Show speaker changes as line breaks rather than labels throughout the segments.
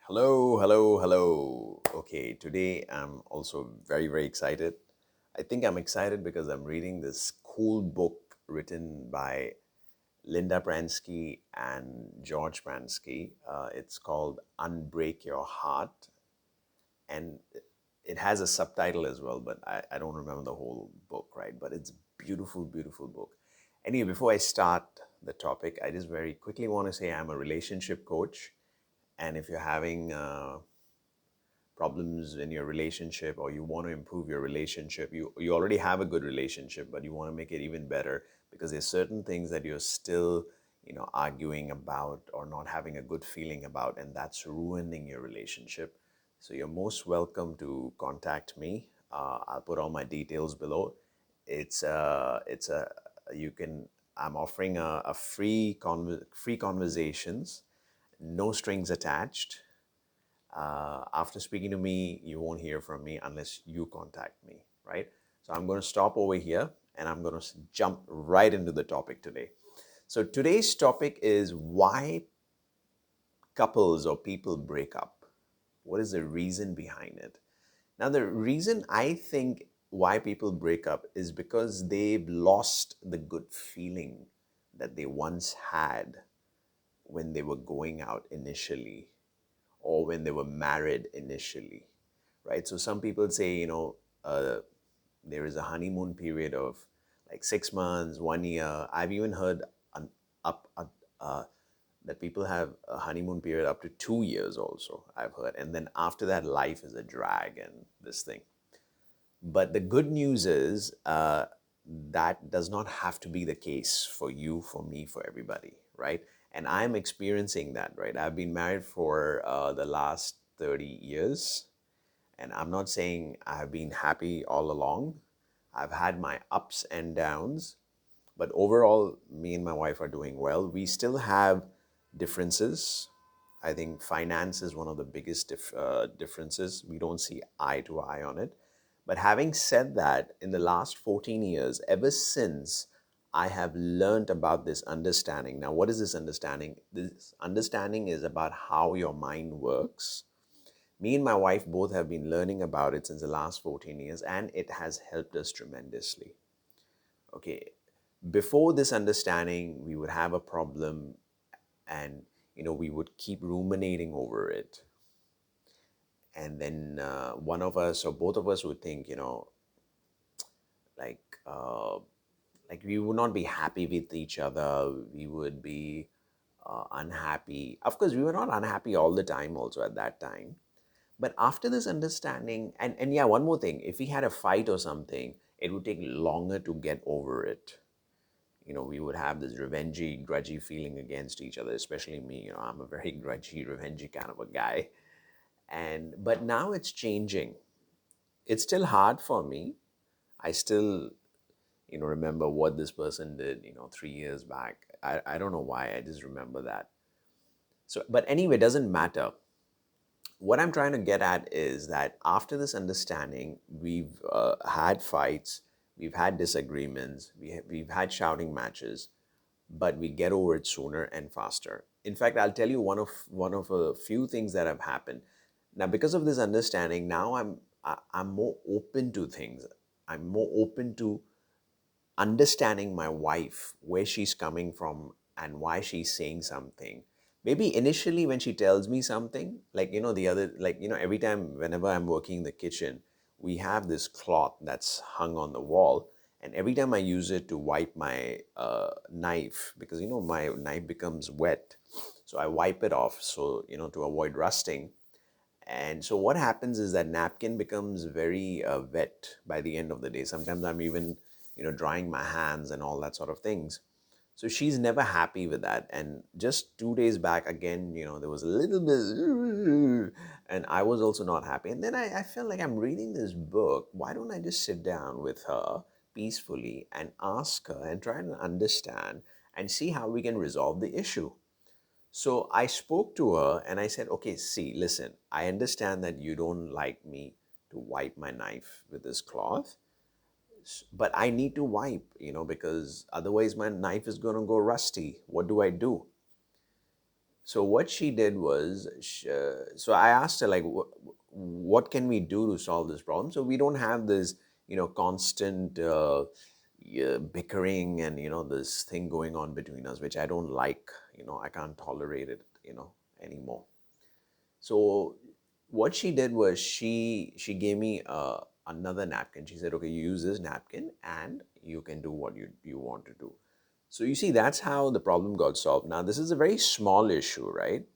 Hello, hello, hello. Okay, today I'm also very, very excited. I think I'm excited because I'm reading this cool book written by Linda Pransky and George Pransky. It's called Unbreak Your Heart, and it has a subtitle as well, but I don't remember the whole book, right? But it's beautiful, beautiful book. Anyway, before I start the topic, I just very quickly want to say I'm a relationship coach, and if you're having problems in your relationship or you want to improve your relationship, you already have a good relationship but you want to make it even better because there's certain things that you're still arguing about or not having a good feeling about, and that's ruining your relationship. So you're most welcome to contact me. I'll put all my details below. It's a you can I'm offering a free conversations, no strings attached. After speaking to me, you won't hear from me unless you contact me, right? So I'm going to stop over here and I'm going to jump right into the topic today. So today's topic is why couples or people break up. What is the reason behind it? Now, the reason I think why people break up is because they've lost the good feeling that they once had when they were going out initially or when they were married initially, right? So some people say, there is a honeymoon period of like 6 months, 1 year. I've even heard an, up that people have a honeymoon period up to 2 years also, I've heard. And then after that, life is a drag and this thing. But the good news is that does not have to be the case for you, for me, for everybody, right? And I'm experiencing that, right? I've been married for the last 30 years, and I'm not saying I've been happy all along. I've had my ups and downs, but overall, me and my wife are doing well. We still have differences. I think finance is one of the biggest differences. We don't see eye to eye on it. But having said that, in the last 14 years, ever since I have learned about this understanding. Now, what is this understanding? This understanding is about how your mind works. Me and my wife both have been learning about it since the last 14 years, and it has helped us tremendously. Okay, before this understanding, we would have a problem and we would keep ruminating over it. And then one of us or both of us would think, like, uh, like we would not be happy with each other. We would be unhappy. Of course, we were not unhappy all the time also at that time. But after this understanding, and yeah, one more thing, if we had a fight or something, it would take longer to get over it. We would have this revengey, grudgy feeling against each other, especially me. I'm a very grudgy, revengey kind of a guy. But now it's changing. It's still hard for me. I still, remember what this person did, 3 years back. I don't know why. I just remember that. So, but anyway, it doesn't matter. What I'm trying to get at is that after this understanding, we've had fights, we've had disagreements, we've had shouting matches, but we get over it sooner and faster. In fact, I'll tell you one of a few things that have happened. Now, because of this understanding, now I'm more open to things. I'm more open to understanding my wife, where she's coming from and why she's saying something. Maybe initially when she tells me something, like, every time whenever I'm working in the kitchen, we have this cloth that's hung on the wall. And every time I use it to wipe my knife, because, my knife becomes wet. So I wipe it off, so, to avoid rusting. And so what happens is that napkin becomes very wet by the end of the day. Sometimes I'm even, drying my hands and all that sort of things. So she's never happy with that. And just 2 days back, again, there was a little bit, and I was also not happy. And then I felt like I'm reading this book. Why don't I just sit down with her peacefully and ask her and try to understand and see how we can resolve the issue? So I spoke to her and I said, okay, see, listen, I understand that you don't like me to wipe my knife with this cloth, but I need to wipe, because otherwise my knife is going to go rusty. What do I do? So what she did was, so I asked her like, what can we do to solve this problem so we don't have this, constant yeah, bickering and this thing going on between us, which I don't like. I can't tolerate it, anymore. So what she did was she gave me another napkin. She said, "Okay, you use this napkin, and you can do what you want to do." So you see, that's how the problem got solved. Now, this is a very small issue, right?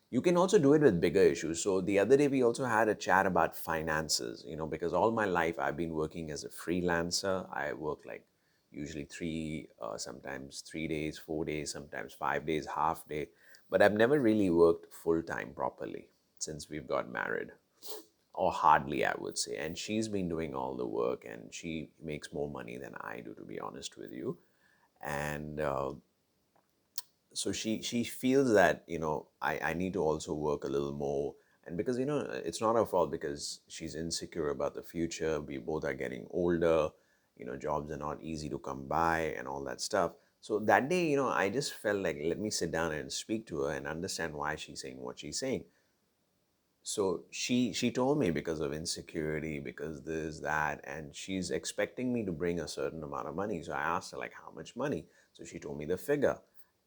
You can also do it with bigger issues. So the other day we also had a chat about finances, because all my life I've been working as a freelancer. I work like usually sometimes 3 days, 4 days, sometimes 5 days, half day. But I've never really worked full time properly since we've got married, or hardly, I would say. And she's been doing all the work, and she makes more money than I do, to be honest with you. And so she feels that I need to also work a little more. And because it's not her fault, because she's insecure about the future. We both are getting older. Jobs are not easy to come by and all that stuff. So that day, I just felt like, let me sit down and speak to her and understand why she's saying what she's saying. So she told me, because of insecurity, because this, that, and she's expecting me to bring a certain amount of money. So I asked her, like, how much money? So she told me the figure.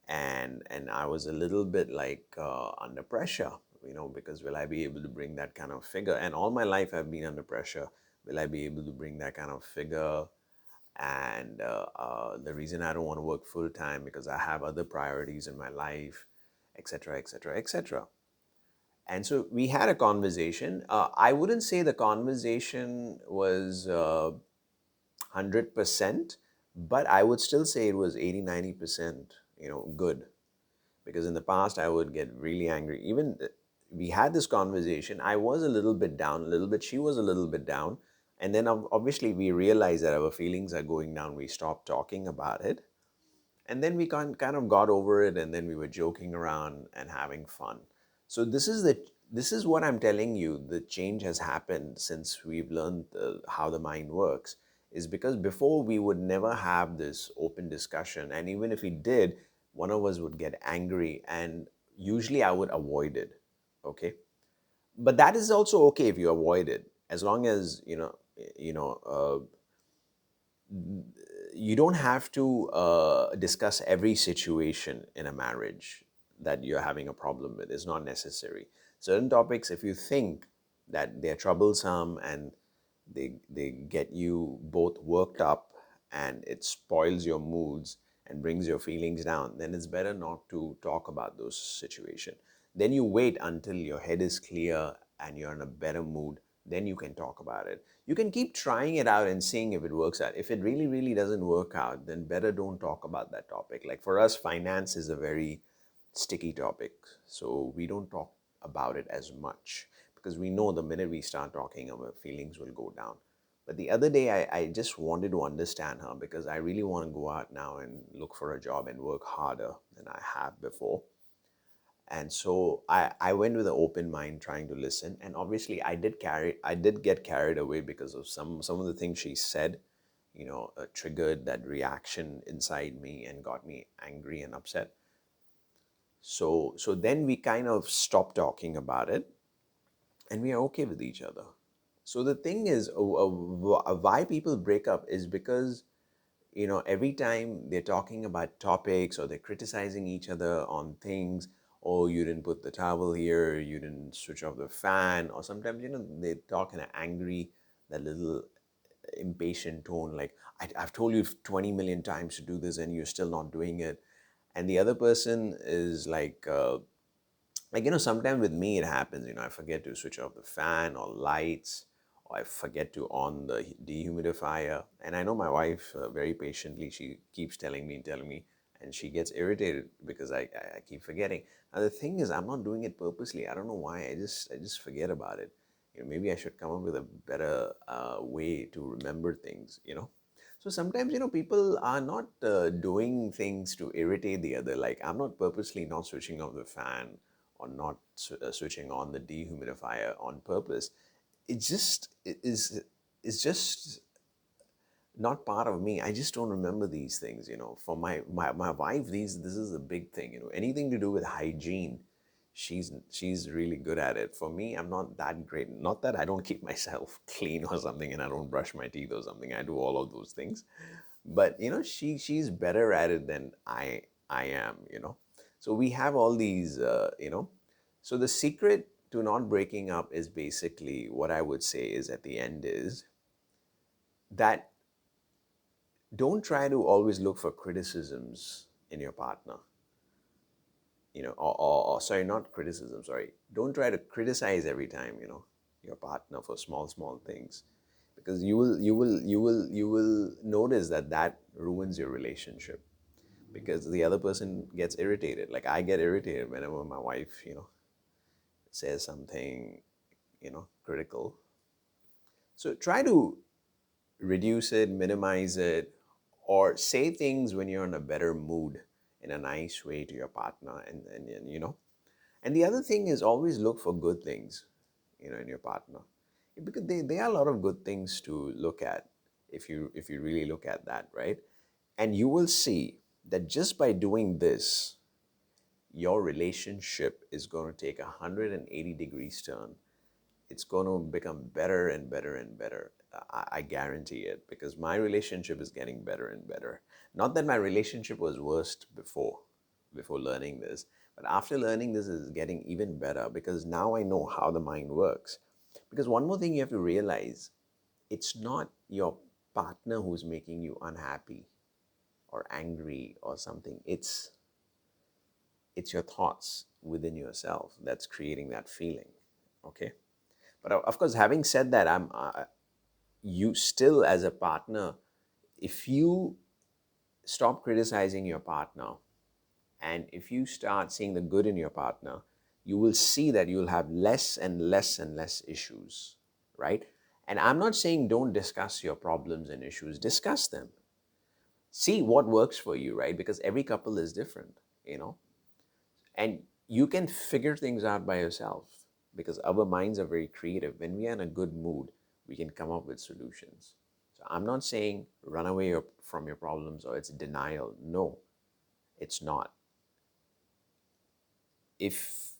And I was a little bit like under pressure, because will I be able to bring that kind of figure? And all my life I've been under pressure. Will I be able to bring that kind of figure? And the reason I don't want to work full time, because I have other priorities in my life, etc., etc., etc. And so we had a conversation. I wouldn't say the conversation was 100%, but I would still say it was 80, 90%, good. Because in the past, I would get really angry. Even we had this conversation. I was a little bit down, a little bit. She was a little bit down. And then obviously we realized that our feelings are going down. We stopped talking about it. And then we kind of got over it, and then we were joking around and having fun. So this is what I'm telling you, the change has happened since we've learned how the mind works, is because before we would never have this open discussion, and even if we did, one of us would get angry, and usually I would avoid it. Okay, but that is also okay if you avoid it, as long as you don't have to discuss every situation in a marriage that you're having a problem with. It's not necessary. Certain topics, if you think that they're troublesome and they get you both worked up and it spoils your moods and brings your feelings down, then it's better not to talk about those situations. Then you wait until your head is clear and you're in a better mood, then you can talk about it. You can keep trying it out and seeing if it works out. If it really, really doesn't work out, then better don't talk about that topic. Like for us, finance is a very sticky topic. So we don't talk about it as much, because we know the minute we start talking, our feelings will go down. But the other day, I just wanted to understand her, because I really want to go out now and look for a job and work harder than I have before. And so I went with an open mind, trying to listen. And obviously I did get carried away, because of some of the things she said, triggered that reaction inside me and got me angry and upset. So then we kind of stopped talking about it, and we are okay with each other. So the thing is, why people break up is because every time they're talking about topics, or they're criticizing each other on things. Oh, you didn't put the towel here, you didn't switch off the fan, or sometimes they talk in an angry, that little impatient tone, like, I've told you 20 million times to do this and you're still not doing it. And the other person is like, sometimes with me it happens, I forget to switch off the fan or lights, or I forget to on the dehumidifier. And I know my wife, very patiently, she keeps telling me, and she gets irritated because I keep forgetting. Now the thing is, I'm not doing it purposely. I don't know why. I just forget about it. Maybe I should come up with a better way to remember things. So sometimes, people are not doing things to irritate the other. Like, I'm not purposely not switching off the fan, or not switching on the dehumidifier on purpose. It just it is it's just not part of me. I just don't remember these things, For my wife, this is a big thing, Anything to do with hygiene, she's really good at it. For me, I'm not that great. Not that I don't keep myself clean or something and I don't brush my teeth or something. I do all of those things. But she's better at it than I am. So we have all these so the secret to not breaking up is basically what I would say is at the end is that don't try to always look for criticisms in your partner, or sorry, not criticism, sorry. Don't try to criticize every time, your partner for small things, because you will notice that ruins your relationship, because the other person gets irritated. Like I get irritated whenever my wife, says something, critical. So try to reduce it, minimize it, or say things when you're in a better mood in a nice way to your partner. And and the other thing is always look for good things, in your partner, because there are a lot of good things to look at if you really look at that, right? And you will see that just by doing this, your relationship is going to take a 180 degrees turn. It's going to become better and better and better. I guarantee it, because my relationship is getting better and better. Not that my relationship was worst before learning this, but after learning this is getting even better, because now I know how the mind works. Because one more thing you have to realize, it's not your partner who's making you unhappy or angry or something. It's your thoughts within yourself that's creating that feeling. Okay. But of course, having said that, you still, as a partner, if you stop criticizing your partner and if you start seeing the good in your partner, you will see that you'll have less and less and less issues, right? And I'm not saying don't discuss your problems and issues, discuss them. See what works for you, right? Because every couple is different, and you can figure things out by yourself, because our minds are very creative. When we are in a good mood, we can come up with solutions. So I'm not saying run away from your problems or it's denial. No, it's not. If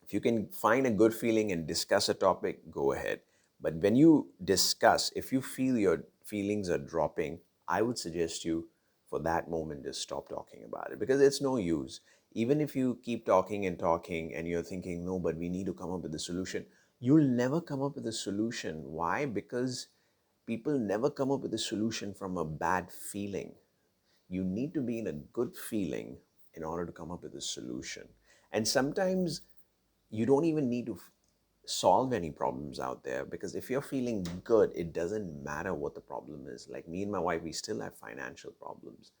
if you can find a good feeling and discuss a topic, go ahead. But when you discuss, if you feel your feelings are dropping, I would suggest you, for that moment, just stop talking about it, because it's no use. Even if you keep talking and talking and you're thinking, no, but we need to come up with a solution, you'll never come up with a solution. Why? Because people never come up with a solution from a bad feeling. You need to be in a good feeling in order to come up with a solution. And sometimes you don't even need to solve any problems out there, because if you're feeling good, it doesn't matter what the problem is. Like me and my wife, we still have financial problems,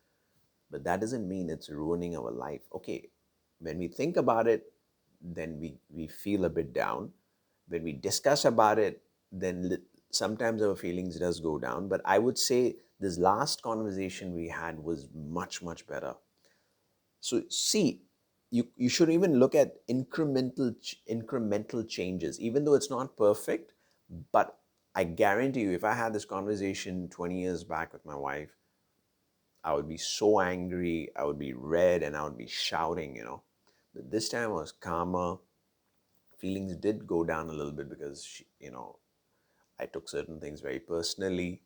but that doesn't mean it's ruining our life. Okay, when we think about it, then we feel a bit down. When we discuss about it, then sometimes our feelings does go down. But I would say this last conversation we had was much, much better. So see, you should even look at incremental changes, even though it's not perfect. But I guarantee you, if I had this conversation 20 years back with my wife, I would be so angry, I would be red, and I would be shouting. But this time I was calmer. Feelings did go down a little bit because I took certain things very personally,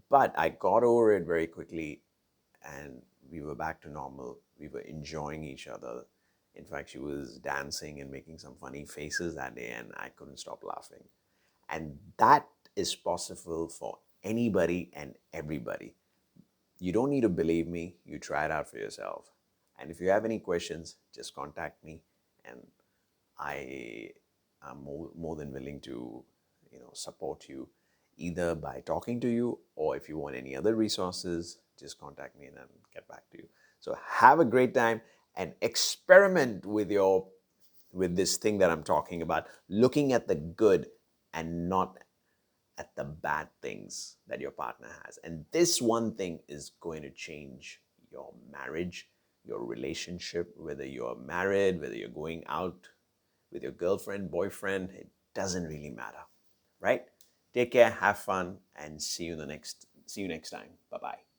but I got over it very quickly, and we were back to normal. We were enjoying each other. In fact, she was dancing and making some funny faces that day, and I couldn't stop laughing. And that is possible for anybody and everybody. You don't need to believe me, you try it out for yourself. And if you have any questions, just contact me, and I am more than willing to support you, either by talking to you, or if you want any other resources, just contact me and I'll get back to you. So have a great time and experiment with this thing that I'm talking about, looking at the good and not at the bad things that your partner has. And this one thing is going to change your marriage, your relationship, whether you're married, whether you're going out with your girlfriend, boyfriend, it doesn't really matter, right? Take care, have fun, and see you next time. Bye bye.